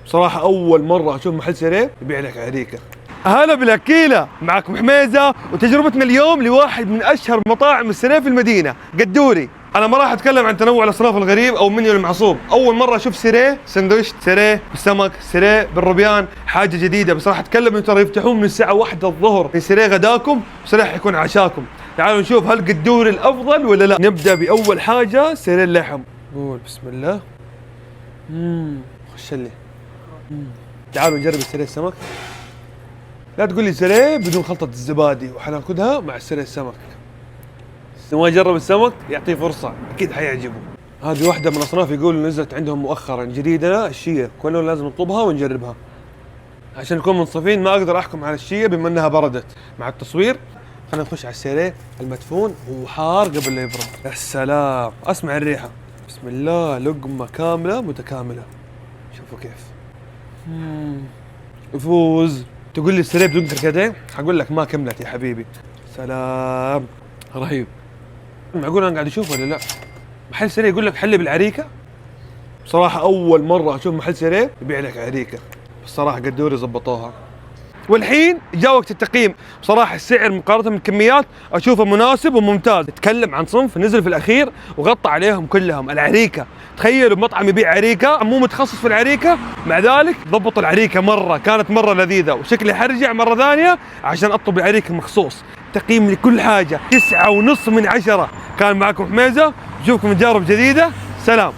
بصراحة أول مرة أشوف محل سيريه يبيع لك عريكة. هلا بالأكيلة، معكم حميزة وتجربتنا اليوم لواحد من أشهر مطاعم السيريه في المدينة، قدوري. أنا ما راح أتكلم عن تنوع الأصناف الغريب أو منيو المعصوب، أول مرة أشوف سيريه سندويشت، سيريه بالسمك، سيريه بالروبيان، حاجة جديدة. بس راح أتكلم إنه ترى يفتحون من الساعة 1 الظهر، في سيريه غداكم وسيريه حيكون عشاكم. تعالوا نشوف هل قدوري الأفضل ولا لا. نبدأ بأول حاجة سيريه اللحم. قول بسم الله. خش لي. تعالوا نجرب السيريه السمك. لا تقول لي سيريه بدون خلطة الزبادي وحناخذها مع السيريه السمك. ما يجرب السمك يعطيه فرصة، أكيد حيعجبه. هذه واحدة من أصناف يقول نزلت عندهم مؤخرا جديدة، الشيا، كلنا لازم نطلبها ونجربها. عشان نكون منصفين ما أقدر أحكم على الشيا بما أنها بردت مع التصوير. خلينا نخش على السيريه المدفون وهو حار قبل لا يبرد. يا سلام، أسمع الريحة. بسم الله، لقمة كاملة متكاملة. شوفوا كيف. يفوز. تقول لي السيريه بدون كركديه؟ حقول لك ما كملت يا حبيبي. سلام، رهيب. معقول انا قاعد اشوف ولا لا؟ محل سيريه يقول لك حلي بالعريكه. بصراحه اول مره اشوف محل سيريه يبيع لك عريكه، بصراحه قدوري زبطوها. والحين جاء وقت التقييم. بصراحه السعر مقارنه بالكميات اشوفه مناسب وممتاز. نتكلم عن صنف نزل في الاخير وغطى عليهم كلهم، العريكه. تخيلوا مطعم يبيع عريكه، مو متخصص في العريكه، مع ذلك ضبط العريكه مره، كانت مره لذيذه، وشكلي حرجع مره ثانيه عشان اطلب العريكه مخصوص. تقييم لكل حاجه 9.5 من 10. كان معكم حميزه، نشوفكم تجارب جديده. سلام.